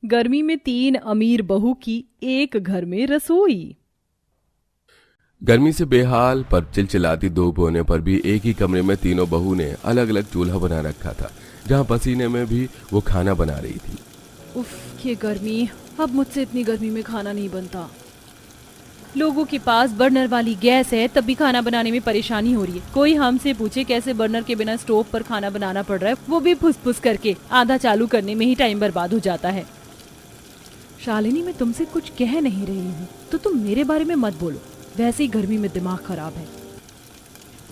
गर्मी में 3 अमीर बहू की एक घर में रसोई। गर्मी से बेहाल पर चिलचिलाती धूप होने पर भी एक ही कमरे में तीनों बहू ने अलग अलग चूल्हा बना रखा था, जहां पसीने में भी वो खाना बना रही थी। उफ, ये गर्मी, अब मुझसे इतनी गर्मी में खाना नहीं बनता। लोगों के पास बर्नर वाली गैस है, तब भी खाना बनाने में परेशानी हो रही है। कोई हमसे पूछे कैसे बर्नर के बिना स्टोव पर खाना बनाना पड़ रहा है, वो भी फुस-फुस करके। आधा चालू करने में ही टाइम बर्बाद हो जाता है। शालिनी, मैं तुमसे कुछ कह नहीं रही हूँ तो तुम मेरे बारे में मत बोलो। वैसे ही गर्मी में दिमाग खराब है।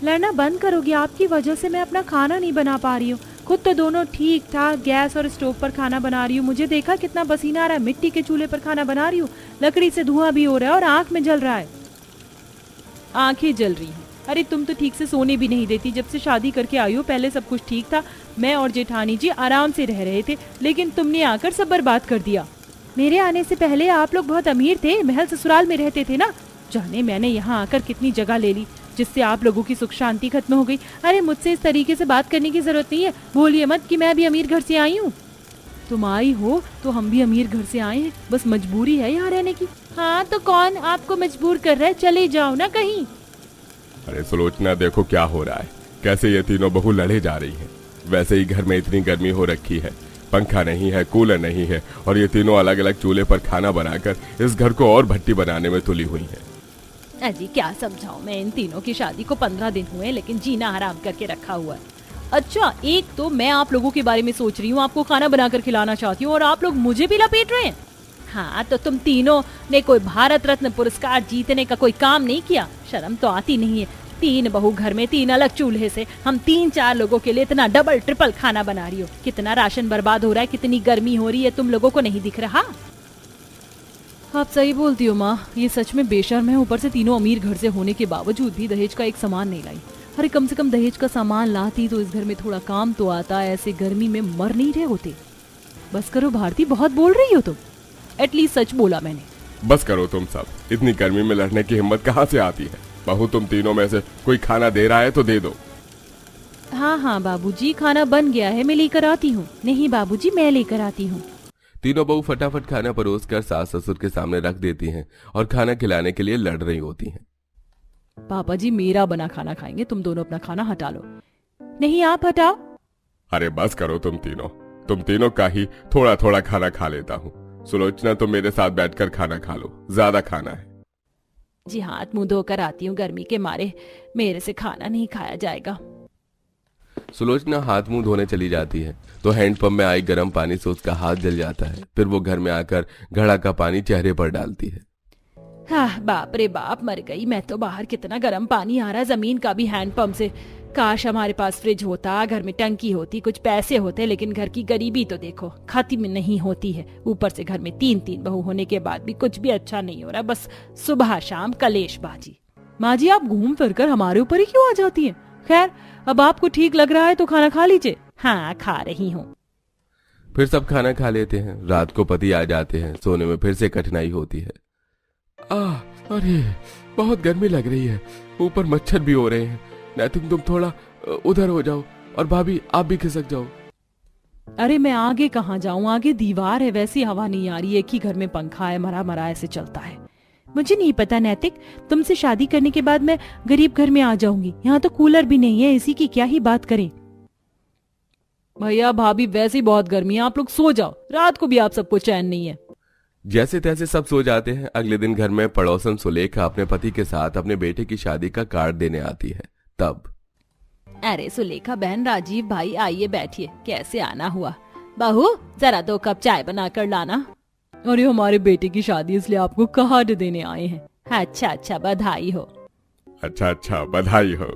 लड़ना बंद करोगी? आपकी वजह से मैं अपना खाना नहीं बना पा रही हूँ। खुद तो दोनों ठीक ठाक गैस और स्टोव पर खाना बना रही हूँ। मुझे देखा कितना पसीना आ रहा है। मिट्टी के चूल्हे पर खाना बना रही हूँ, लकड़ी से धुआं भी हो रहा है और आंख में जल रहा है। आंखें जल रही हैं? अरे तुम तो ठीक से सोने भी नहीं देती। जब से शादी करके आई हो पहले सब कुछ ठीक था, मैं और जेठानी जी आराम से रह रहे थे, लेकिन तुमने आकर सब बर्बाद कर दिया। मेरे आने से पहले आप लोग बहुत अमीर थे, महल ससुराल में रहते थे ना। जाने मैंने यहाँ आकर कितनी जगह ले ली, जिससे आप लोगों की सुख शांति खत्म हो गई। अरे मुझसे इस तरीके से बात करने की जरूरत नहीं है। बोलिए मत कि मैं भी अमीर घर से आई हूँ। तुम आई हो तो हम भी अमीर घर से आए हैं, बस मजबूरी है यहाँ रहने की। हाँ तो कौन आपको मजबूर कर रहा है? चले जाओ ना कहीं। अरे सुलोचना, देखो क्या हो रहा है, कैसे ये तीनों बहू लड़े जा रही हैं। वैसे ही घर में इतनी गर्मी हो रखी है, पंखा नहीं है, कूलर नहीं है, और ये तीनों अलग अलग चूल्हे पर खाना बनाकर इस घर को और भट्टी बनाने में तुली हुई है। अजी क्या समझाऊं मैं, इन तीनों की शादी को 15 दिन हुए, लेकिन जीना हराम करके रखा हुआ है। अच्छा, एक तो मैं आप लोगों के बारे में सोच रही हूँ, आपको खाना बनाकर खिलाना चाहती हूँ, और आप लोग मुझे भी लपेट रहे हैं। हाँ तो तुम तीनों ने कोई भारत रत्न पुरस्कार जीतने का कोई काम नहीं किया? शर्म तो आती नहीं है? 3 बहू घर में 3 अलग चूल्हे से हम 3-4 लोगों के लिए इतना डबल ट्रिपल खाना बना रही हो। कितना राशन बर्बाद हो रहा है, कितनी गर्मी हो रही है, तुम लोगों को नहीं दिख रहा? आप सही बोलती हो माँ, ये सच में बेशर्म है। ऊपर से तीनों अमीर घर से होने के बावजूद भी दहेज का एक सामान नहीं लाई। अरे कम से कम दहेज का सामान लाती तो इस घर में थोड़ा काम तो आता। ऐसे गर्मी में मर नहीं रहे होते। बस करो भारती, बहुत बोल रही हो तुम। एटलीस्ट सच बोला मैंने। बस करो तुम सब, इतनी गर्मी में लड़ने की हिम्मत कहाँ से आती है? बहू, तुम तीनों में से कोई खाना दे रहा है तो दे दो। हाँ हाँ बाबूजी, खाना बन गया है, मैं लेकर आती हूँ। नहीं बाबूजी, मैं लेकर आती हूँ। तीनों बहू फटाफट खाना परोस कर सास ससुर के सामने रख देती हैं और खाना खिलाने के लिए लड़ रही होती हैं। पापा जी मेरा बना खाना खाएंगे, तुम दोनों अपना खाना हटा लो। नहीं आप हटाओ। अरे बस करो तुम तीनों का ही थोड़ा थोड़ा खाना खा लेता हूँ। सुलोचना, तुम मेरे साथ बैठकर खाना खा लो, ज्यादा खाना है। जी हाथ मुंह धोकर आती हूँ, गर्मी के मारे मेरे से खाना नहीं खाया जाएगा। सुलोचना हाथ मुंह धोने चली जाती है तो हैंडपंप में आई गर्म पानी से उसका हाथ जल जाता है। फिर वो घर में आकर घड़ा का पानी चेहरे पर डालती है। हाँ बाप रे बाप, मर गई मैं तो। बाहर कितना गर्म पानी आ रहा है, जमीन का भी हैंडपंप से। काश हमारे पास फ्रिज होता, घर में टंकी होती, कुछ पैसे होते, लेकिन घर की गरीबी तो देखो, खत्म नहीं होती है। ऊपर से घर में 3-3 बहू होने के बाद भी कुछ भी अच्छा नहीं हो रहा, बस सुबह शाम कलेशबाजी। माँ जी आप घूम फिर कर हमारे ऊपर ही क्यों आ जाती हैं? खैर, अब आपको ठीक लग रहा है तो खाना खा लीजिए। हाँ खा रही हूँ। फिर सब खाना खा लेते हैं। रात को पति आ जाते हैं, सोने में फिर से कठिनाई होती है। अरे बहुत गर्मी लग रही है, ऊपर मच्छर भी हो रहे हैं। नैतिक, तुम थोड़ा उधर हो जाओ, और भाभी आप भी खिसक जाओ। अरे मैं आगे कहाँ जाऊँ, आगे दीवार है, वैसी हवा नहीं आ रही। एक ही घर में पंखा है, मरा मरा ऐसे चलता है। मुझे नहीं पता नैतिक, तुमसे शादी करने के बाद मैं गरीब घर में आ जाऊंगी। यहाँ तो कूलर भी नहीं है, इसी की क्या ही बात करें। भैया भाभी वैसे ही बहुत गर्मी है, आप लोग सो जाओ। रात को भी आप सबको चैन नहीं है। जैसे तैसे सब सो जाते हैं। अगले दिन घर में पड़ोसन सुलेखा अपने पति के साथ अपने बेटे की शादी का कार्ड देने आती है। तब अरे सुलेखा बहन, राजीव भाई आइए बैठिए। कैसे आना हुआ? बहू जरा 2 कप चाय बना कर लाना। अरे हमारे बेटे की शादी, इसलिए आपको कार्ड देने आए हैं। अच्छा अच्छा, बधाई हो। अच्छा बधाई हो।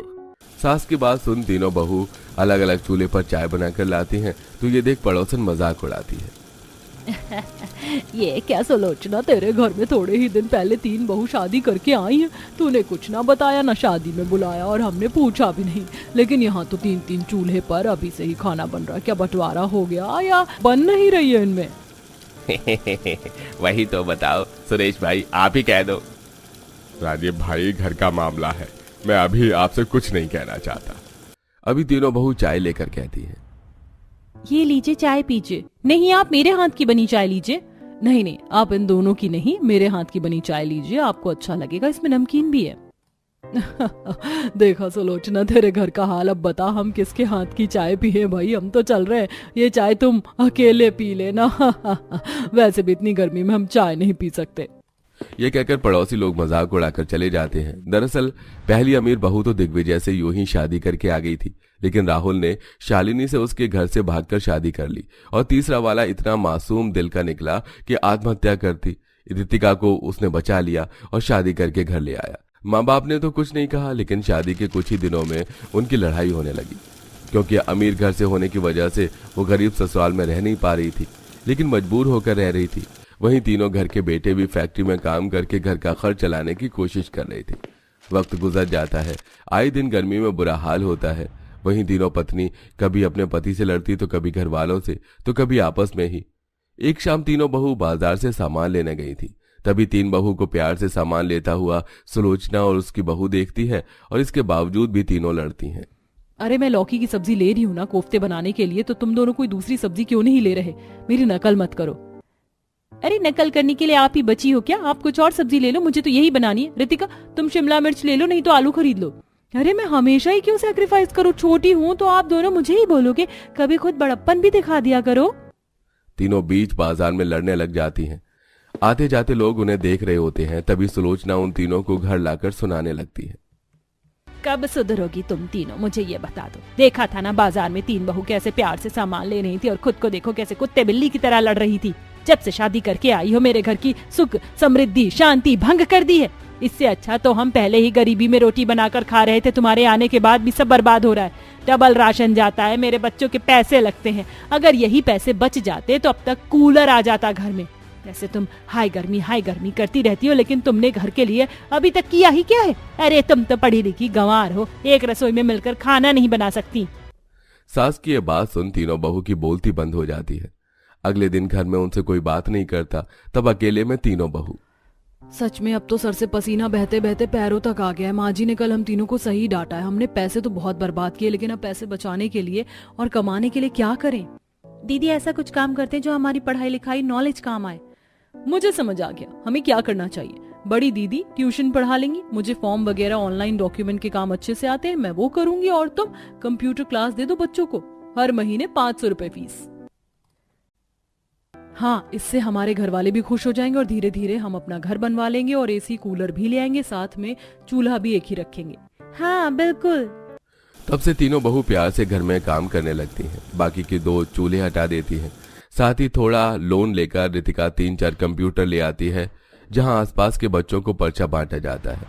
सास की बात सुन तीनों बहू अलग अलग चूल्हे पर चाय बनाकर लाती हैं तो ये देख पड़ोसन मजाक उड़ाती है। ये क्या सुलोचना, तेरे घर में थोड़े ही दिन पहले 3 बहू शादी करके आई हैं। तूने कुछ ना बताया, ना शादी में बुलाया, और हमने पूछा भी नहीं। लेकिन यहाँ तो 3-3 चूल्हे पर अभी से ही खाना बन रहा है। क्या बंटवारा हो गया या बन नहीं रही है इनमें? वही तो बताओ सुरेश भाई, आप ही कह दो। राजीव भाई, घर का मामला है, मैं अभी आपसे कुछ नहीं कहना चाहता। अभी तीनों बहू चाय लेकर कहती हैं। ये लीजिए चाय पीजिए। नहीं, आप मेरे हाथ की बनी चाय लीजिए। नहीं नहीं, आप इन दोनों की नहीं, मेरे हाथ की बनी चाय लीजिए, आपको अच्छा लगेगा, इसमें नमकीन भी है। देखा सुलोचना, तेरे घर का हाल। अब बता हम किसके हाथ की चाय पिए भाई, हम तो चल रहे हैं, ये चाय तुम अकेले पी लेना। वैसे भी इतनी गर्मी में हम चाय नहीं पी सकते। ये कहकर पड़ोसी लोग मजाक उड़ाकर चले जाते हैं। दरअसल पहली अमीर बहू तो दिग्विजय से यूं ही शादी करके आ गई थी, लेकिन राहुल ने शालिनी से उसके घर से भागकर शादी कर ली और तीसरा वाला इतना मासूम दिल का निकला कि आत्महत्या करती। रितिका को उसने बचा लिया और शादी करके घर ले आया। माँ बाप ने तो कुछ नहीं कहा, लेकिन शादी के कुछ ही दिनों में उनकी लड़ाई होने लगी, क्योंकि अमीर घर से होने की वजह से वो गरीब ससुराल में रह नहीं पा रही थी, लेकिन मजबूर होकर रह रही थी। वहीं तीनों घर के बेटे भी फैक्ट्री में काम करके घर का खर्च चलाने की कोशिश कर रहे थे। वक्त गुजर जाता है, आए दिन गर्मी में बुरा हाल होता है। वहीं तीनों पत्नी कभी अपने पति से लड़ती तो कभी घर वालों से, तो कभी आपस में ही। एक शाम तीनों बहू बाजार से सामान लेने गई थी। तभी तीन बहू को प्यार से सामान लेता हुआ सुलोचना और उसकी बहू देखती है, और इसके बावजूद भी तीनों लड़ती हैं। अरे मैं लौकी की सब्जी ले रही हूँ ना कोफ्ते बनाने के लिए, तो तुम दोनों कोई दूसरी सब्जी क्यों नहीं ले रहे? मेरी नकल मत करो। अरे नकल करने के लिए आप ही बची हो क्या? आप कुछ और सब्जी ले लो, मुझे तो यही बनानी है। रितिका तुम शिमला मिर्च ले लो, नहीं तो आलू खरीद लो। अरे मैं हमेशा ही क्यों सैक्रिफाइस करूँ? छोटी हूँ तो आप दोनों मुझे ही बोलोगे, कभी खुद बड़प्पन भी दिखा दिया करो। तीनों बीच बाजार में लड़ने लग जाती हैं। आते जाते लोग उन्हें देख रहे होते हैं। तभी सुलोचना उन तीनों को घर लाकर सुनाने लगती है। कब सुधरोगी तुम तीनों, मुझे ये बता दो। देखा था ना बाजार में तीन बहू कैसे प्यार से सामान ले रही थी, और खुद को देखो कैसे कुत्ते बिल्ली की तरह लड़ रही थी। जब से शादी करके आई हो मेरे घर की सुख समृद्धि शांति भंग कर दी है। इससे अच्छा तो हम पहले ही गरीबी में रोटी बनाकर खा रहे थे, तुम्हारे आने के बाद भी सब बर्बाद हो रहा है। डबल राशन जाता है, मेरे बच्चों के पैसे लगते हैं। अगर यही पैसे बच जाते तो अब तक कूलर आ जाता घर में। वैसे तुम हाय गर्मी करती रहती हो, लेकिन तुमने घर के लिए अभी तक किया ही क्या है? अरे तुम तो पढ़ी लिखी गंवार हो, एक रसोई में मिलकर खाना नहीं बना सकती। सास की ये बात सुन तीनों बहू की बोलती बंद हो जाती है। अगले दिन घर में उनसे कोई बात नहीं करता। तब अकेले में तीनों बहू। सच में अब तो सर से पसीना बहते बहते पैरों तक आ गया है। माँ जी ने कल हम तीनों को सही डांटा है। हमने पैसे तो बहुत बर्बाद किए, लेकिन अब पैसे बचाने के लिए और कमाने के लिए क्या करें? दीदी ऐसा कुछ काम करते हैं जो हमारी पढ़ाई लिखाई नॉलेज काम आए। मुझे समझ आ गया हमें क्या करना चाहिए। बड़ी दीदी ट्यूशन पढ़ा लेंगी, मुझे फॉर्म वगैरह ऑनलाइन डॉक्यूमेंट के काम अच्छे से आते हैं, मैं वो करूंगी, और तुम कंप्यूटर क्लास दे दो बच्चों को, हर महीने 500 रुपए फीस। हाँ, इससे हमारे घर वाले भी खुश हो जाएंगे और धीरे धीरे हम अपना घर बनवा लेंगे और एसी कूलर भी ले आएंगे, साथ में चूल्हा भी एक ही रखेंगे। हाँ बिल्कुल। तब से तीनों बहू प्यार से घर में काम करने लगती हैं। बाकी की दो चूल्हे हटा देती हैं। साथ ही थोड़ा लोन लेकर रितिका 3-4 कंप्यूटर ले आती है, जहां आसपास के बच्चों को पर्चा बांटा जाता है।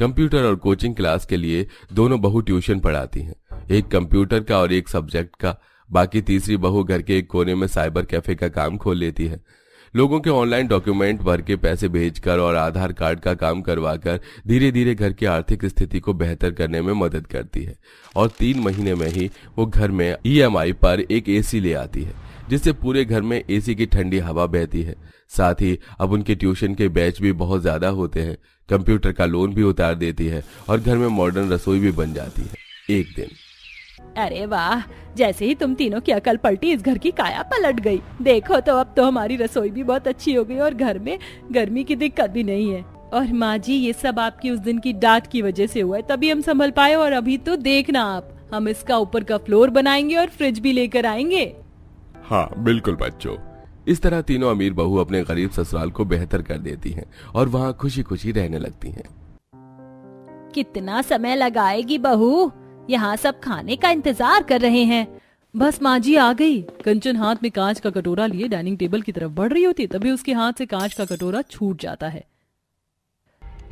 कंप्यूटर और कोचिंग क्लास के लिए दोनों बहू ट्यूशन पढ़ाती हैं, एक कंप्यूटर का और एक सब्जेक्ट का। बाकी तीसरी बहू घर के एक कोने में साइबर कैफे का काम खोल लेती है। लोगों के ऑनलाइन डॉक्यूमेंट भर के पैसे भेजकर और आधार कार्ड का काम करवाकर धीरे धीरे घर की आर्थिक स्थिति को बेहतर करने में मदद करती है। और 3 महीने में ही वो घर में EMI पर एक एसी ले आती है, जिससे पूरे घर में एसी की ठंडी हवा बहती है। साथ ही अब उनके ट्यूशन के बैच भी बहुत ज्यादा होते हैं। कंप्यूटर का लोन भी उतार देती है और घर में मॉडर्न रसोई भी बन जाती है। एक दिन, अरे वाह, जैसे ही तुम तीनों की अकल पलटी इस घर की काया पलट गई। देखो तो अब तो हमारी रसोई भी बहुत अच्छी हो गई और घर में गर्मी की दिक्कत भी नहीं है। और माँ जी ये सब आपकी उस दिन की डांट की वजह से हुआ है, तभी हम संभल पाए। और अभी तो देखना आप, हम इसका ऊपर का फ्लोर बनाएंगे और फ्रिज भी लेकर आएंगे। हाँ बिल्कुल बच्चों। इस तरह तीनों अमीर बहू अपने गरीब ससुराल को बेहतर कर देती हैं और वहाँ खुशी खुशी रहने लगती हैं। कितना समय लगाएगी बहू? यहाँ सब खाने का इंतजार कर रहे हैं। बस माँ जी आ गई। कंचन हाथ में कांच का कटोरा लिए डाइनिंग टेबल की तरफ बढ़ रही होती, तभी उसके हाथ से कांच का कटोरा छूट जाता है।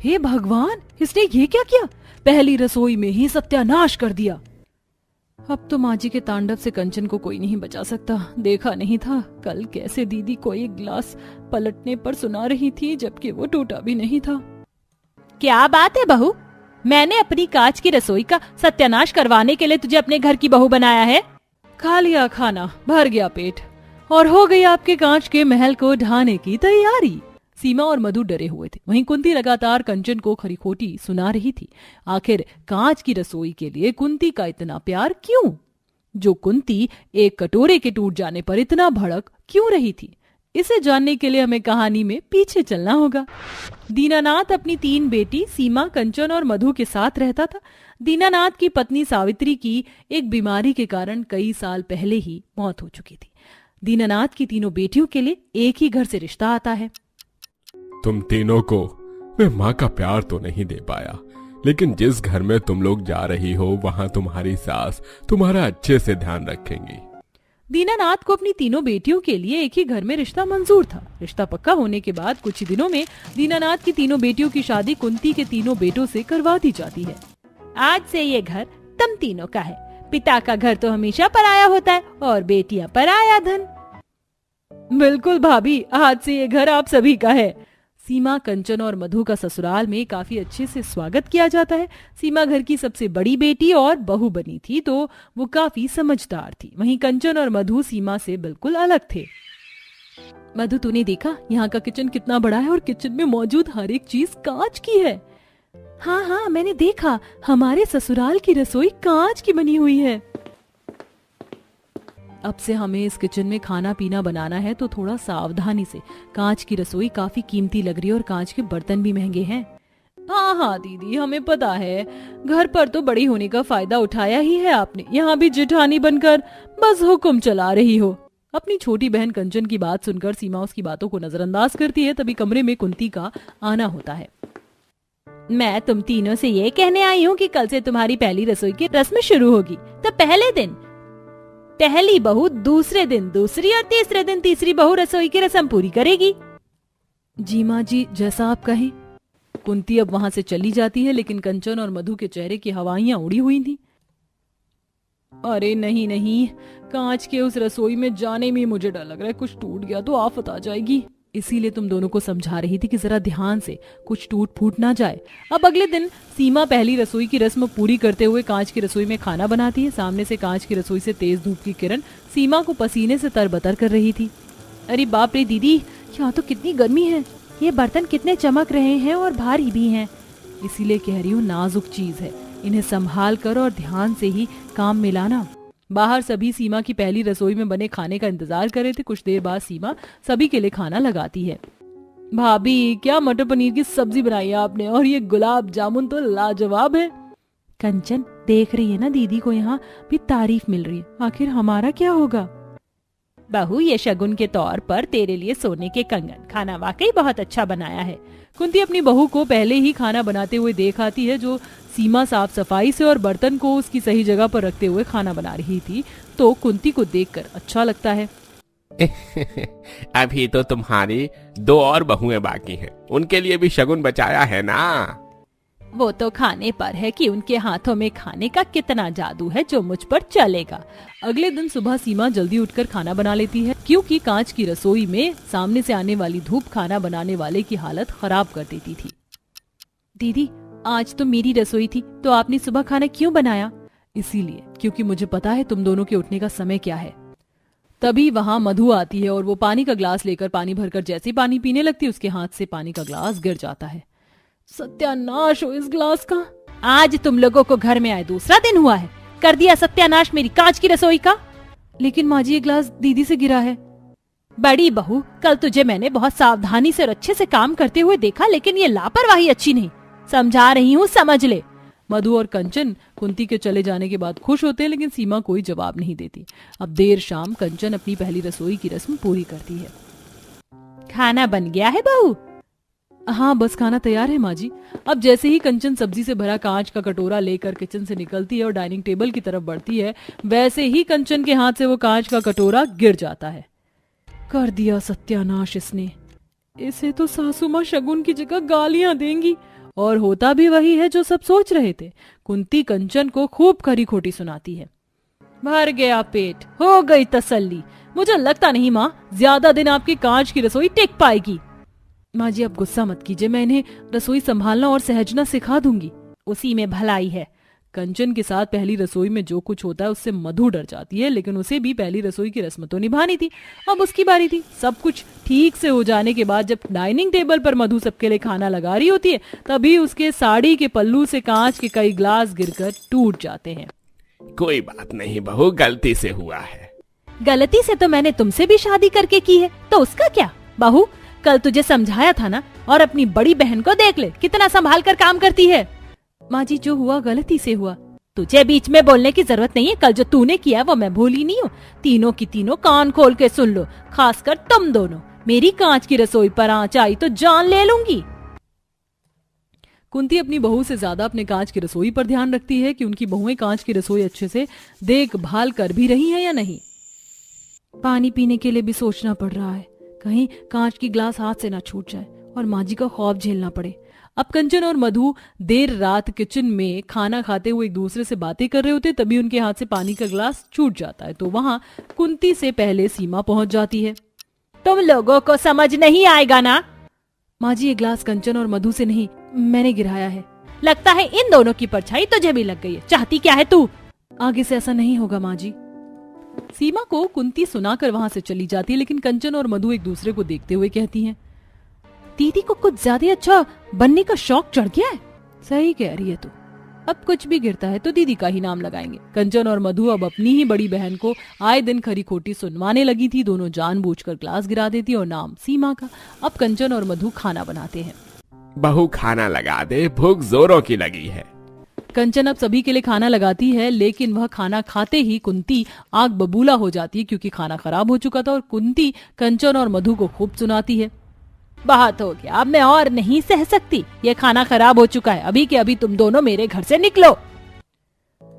हे भगवान, इसने ये क्या किया? पहली रसोई में ही सत्यानाश कर दिया। अब तो माँ जी के तांडव से कंचन को कोई नहीं बचा सकता। देखा नहीं था कल कैसे दीदी को एक गिलास पलटने पर सुना रही थी, जबकि वो टूटा भी नहीं था। क्या बात है बहू, मैंने अपनी कांच की रसोई का सत्यानाश करवाने के लिए तुझे अपने घर की बहू बनाया है? खा लिया खाना, भर गया पेट और हो गई आपके कांच के महल को ढाने की तैयारी। सीमा और मधु डरे हुए थे। वहीं कुंती लगातार कंचन को खरी-खोटी सुना रही थी। आखिर कांच की रसोई के लिए कुंती का इतना प्यार क्यों? जो कुंती एक कटोरे के टूट जाने पर इतना भड़क क्यों रही थी, इसे जानने के लिए हमें कहानी में पीछे चलना होगा। दीनानाथ अपनी 3 बेटी सीमा, कंचन और मधु के साथ रहता था। दीनानाथ की पत्नी सावित्री की एक बीमारी के कारण कई साल पहले ही मौत हो चुकी थी। दीनानाथ की तीनों बेटियों के लिए एक ही घर से रिश्ता आता है। तुम तीनों को मैं माँ का प्यार तो नहीं दे पाया, लेकिन जिस घर में तुम लोग जा रही हो वहाँ तुम्हारी सास तुम्हारा अच्छे से ध्यान रखेंगी। दीनानाथ को अपनी तीनों बेटियों के लिए एक ही घर में रिश्ता मंजूर था। रिश्ता पक्का होने के बाद कुछ ही दिनों में दीनानाथ की तीनों बेटियों की शादी कुंती के तीनों बेटों से करवा दी जाती है। आज से ये घर तुम तीनों का है। पिता का घर तो हमेशा पराया होता है और बेटियां पराया धन। बिल्कुल भाभी, आज से ये घर आप सभी का है। सीमा, कंचन और मधु का ससुराल में काफी अच्छे से स्वागत किया जाता है। सीमा घर की सबसे बड़ी बेटी और बहू बनी थी, तो वो काफी समझदार थी। वहीं कंचन और मधु सीमा से बिल्कुल अलग थे। मधु, तूने देखा यहाँ का किचन कितना बड़ा है और किचन में मौजूद हर एक चीज कांच की है। हाँ हाँ, मैंने देखा, हमारे ससुराल की रसोई कांच की बनी हुई है। अब से हमें इस किचन में खाना पीना बनाना है तो थोड़ा सावधानी से। कांच की रसोई काफी कीमती लग रही है और कांच के बर्तन भी महंगे हैं। हाँ हाँ दीदी, हमें पता है, घर पर तो बड़ी होने का फायदा उठाया ही है आपने। यहाँ भी जेठानी बनकर बस हुक्म चला रही हो। अपनी छोटी बहन कंचन की बात सुनकर सीमा उसकी बातों को नजरअंदाज करती है। तभी कमरे में कुंती का आना होता है। मैं तुम तीनों से ये कहने आई हूँ कि कल से तुम्हारी पहली रसोई की रस्म शुरू होगी। तो पहले दिन पहली बहू, दूसरे दिन दूसरी और तीसरे दिन तीसरी बहू रसोई की रस्म पूरी करेगी। जी माँ जी, जैसा आप कहें। कुंती अब वहां से चली जाती है, लेकिन कंचन और मधु के चेहरे की हवाइयां उड़ी हुई थी। अरे नहीं नहीं, कांच के उस रसोई में जाने में मुझे डर लग रहा है, कुछ टूट गया तो आफत आ जाएगी। इसीलिए तुम दोनों को समझा रही थी कि जरा ध्यान से, कुछ टूट फूट ना जाए। अब अगले दिन सीमा पहली रसोई की रस्म पूरी करते हुए कांच की रसोई में खाना बनाती है। सामने से कांच की रसोई से तेज धूप की किरण सीमा को पसीने से तरबतर कर रही थी। अरे बाप रे दीदी, यहाँ तो कितनी गर्मी है। ये बर्तन कितने चमक रहे हैं और भारी भी हैं। इसीलिए कह रही हूँ, नाजुक चीज है, इन्हें संभाल कर और ध्यान से ही काम मिलाना। बाहर सभी सीमा की पहली रसोई में बने खाने का इंतजार कर रहे थे। कुछ देर बाद सीमा सभी के लिए खाना लगाती है। भाभी, क्या मटर पनीर की सब्जी बनाई है आपने, और ये गुलाब जामुन तो लाजवाब है। कंचन देख रही है ना, दीदी को यहाँ भी तारीफ मिल रही है, आखिर हमारा क्या होगा। बहू, ये शगुन के तौर पर तेरे लिए सोने के कंगन, खाना वाकई बहुत अच्छा बनाया है। कुंती अपनी बहू को पहले ही खाना बनाते हुए देख आती है, जो सीमा साफ सफाई से और बर्तन को उसकी सही जगह पर रखते हुए खाना बना रही थी। तो कुंती को देखकर अच्छा लगता है। अभी तो तुम्हारी 2 और बहुएं बाकी हैं, उनके लिए भी शगुन बचाया है ना। वो तो खाने पर है कि उनके हाथों में खाने का कितना जादू है जो मुझ पर चलेगा। अगले दिन सुबह सीमा जल्दी उठकर खाना बना लेती है, क्योंकि कांच की रसोई में सामने से आने वाली धूप खाना बनाने वाले की हालत खराब कर देती थी। दीदी, आज तो मेरी रसोई थी, तो आपने सुबह खाना क्यों बनाया? इसीलिए क्योंकि मुझे पता है तुम दोनों के उठने का समय क्या है। तभी वहाँ मधु आती है और वो पानी का ग्लास लेकर पानी भरकर जैसे ही पानी पीने लगती है, उसके हाथ से पानी का ग्लास गिर जाता है। सत्यानाश हो इस ग्लास का। आज तुम लोगों को घर में आए दूसरा दिन हुआ है, कर दिया सत्यानाश मेरी कांच की रसोई का। लेकिन माँ जी, ये ग्लास दीदी से गिरा है। बड़ी बहू, कल तुझे मैंने बहुत सावधानी से और अच्छे से काम करते हुए देखा, लेकिन ये लापरवाही अच्छी नहीं। समझा रही हूँ, समझ ले। मधु और कंचन कुंती के चले जाने के बाद खुश होते हैं, लेकिन सीमा कोई जवाब नहीं देती। अब देर शाम कंचन अपनी पहली रसोई की रस्म पूरी करती है। खाना बन गया है बहू? हाँ, बस खाना तैयार है माँ जी। अब जैसे ही कंचन सब्जी से भरा कांच का कटोरा लेकर किचन से निकलती है और डाइनिंग टेबल की तरफ बढ़ती है, वैसे ही कंचन के हाथ से वो कांच का कटोरा गिर जाता है। कर दिया सत्यानाश इसने। इसे तो सासू माँ शगुन की जगह गालियां देंगी। और होता भी वही है जो सब सोच रहे थे। कुंती कंचन को खूब खरी खोटी सुनाती है। भर गया पेट, हो गई तसल्ली। मुझे लगता नहीं माँ, ज्यादा दिन आपकी कांच की रसोई टिक पाएगी। माँ जी, आप गुस्सा मत कीजिए, मैं इन्हें रसोई संभालना और सहजना सिखा दूंगी। उसी में भलाई है। कंचन के साथ पहली रसोई में जो कुछ होता है उससे मधु डर जाती है, लेकिन उसे भी पहली रसोई की रस्म तो निभानी थी। अब उसकी बारी थी। सब कुछ ठीक से हो जाने के बाद जब डाइनिंग टेबल पर मधु सबके लिए खाना लगा रही होती है, तभी उसके साड़ी के पल्लू से कांच के कई ग्लास गिरकर टूट जाते हैं। कोई बात नहीं बहू, गलती से हुआ है। गलती से तो मैंने तुमसे भी शादी करके की है, तो उसका क्या? बहू, कल तुझे समझाया था ना, और अपनी बड़ी बहन को देख ले कितना संभाल कर काम करती है। माँ जी, जो हुआ गलती से हुआ। तुझे बीच में बोलने की जरूरत नहीं है। कल जो तूने किया वो मैं भूली नहीं हूँ। तीनों की तीनों कान खोल के सुन लो, खासकर तुम दोनों। मेरी कांच की रसोई पर आंच आई तो जान ले लूंगी। कुंती अपनी बहू से ज्यादा अपने कांच की रसोई पर ध्यान रखती है कि उनकी बहुएं कांच की रसोई अच्छे से देखभाल कर भी रही हैं या नहीं। पानी पीने के लिए भी सोचना पड़ रहा है, कहीं कांच की ग्लास हाथ से ना छूट जाए और माँ जी का खौफ झेलना पड़े। अब कंचन और मधु देर रात किचन में खाना खाते हुए एक दूसरे से बातें कर रहे होते, तभी उनके हाथ से पानी का ग्लास छूट जाता है। तो वहां कुंती से पहले सीमा पहुंच जाती है। तुम लोगों को समझ नहीं आएगा ना? माँ जी, ये ग्लास कंचन और मधु से नहीं, मैंने गिराया है। लगता है इन दोनों की परछाई तुझे भी लग गई है। चाहती क्या है तू? आगे से ऐसा नहीं होगा माँ जी। सीमा को कुंती सुनाकर वहां से चली जाती है, लेकिन कंचन और मधु एक दूसरे को देखते हुए कहती हैं, दीदी को कुछ ज्यादा अच्छा बनने का शौक चढ़ गया है। सही कह रही है तू, अब कुछ भी गिरता है तो दीदी का ही नाम लगाएंगे। कंचन और मधु अब अपनी ही बड़ी बहन को आए दिन खरी खोटी सुनवाने लगी थी। दोनों जानबूझकर ग्लास गिरा देती और नाम सीमा का। अब कंचन और मधु खाना बनाते हैं। बहू खाना लगा दे, भूख जोरों की लगी है। कंचन अब सभी के लिए खाना लगाती है, लेकिन वह खाना खाते ही कुंती आग बबूला हो जाती है, क्योंकि खाना खराब हो चुका था। और कुंती कंचन और मधु को खूब सुनाती है, बहुत हो गया, अब मैं और नहीं सह सकती। ये खाना खराब हो चुका है, अभी के अभी तुम दोनों मेरे घर से निकलो।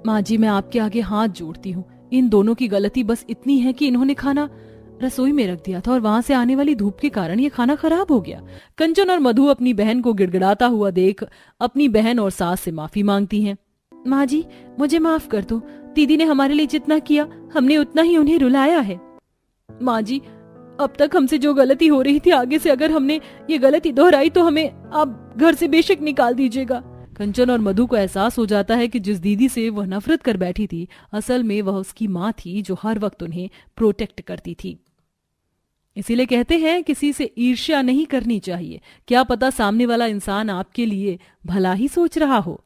माँ जी, मैं आपके आगे हाथ जोड़ती हूँ। इन दोनों की गलती बस इतनी है कि इन्होंने खाना रसोई में रख दिया था और वहां से आने वाली धूप के कारण ये खाना खराब हो गया। कंचन और मधु अपनी बहन को गिड़गिड़ाता हुआ देख अपनी बहन और सास से माफी मांगती हैं। माँ जी, मुझे माफ कर दो। दीदी ने हमारे लिए जितना किया, हमने उतना ही उन्हें रुलाया है। माँ जी, अब तक हमसे जो गलती हो रही थी, आगे से अगर हमने ये गलती दोहराई तो हमें आप घर से बेशक निकाल दीजिएगा। कंचन और मधु को एहसास हो जाता है कि जिस दीदी से वह नफरत कर बैठी थी, असल में वह उसकी माँ थी, जो हर वक्त उन्हें प्रोटेक्ट करती थी। इसीलिए कहते हैं किसी से ईर्ष्या नहीं करनी चाहिए। क्या पता सामने वाला इंसान आपके लिए भला ही सोच रहा हो।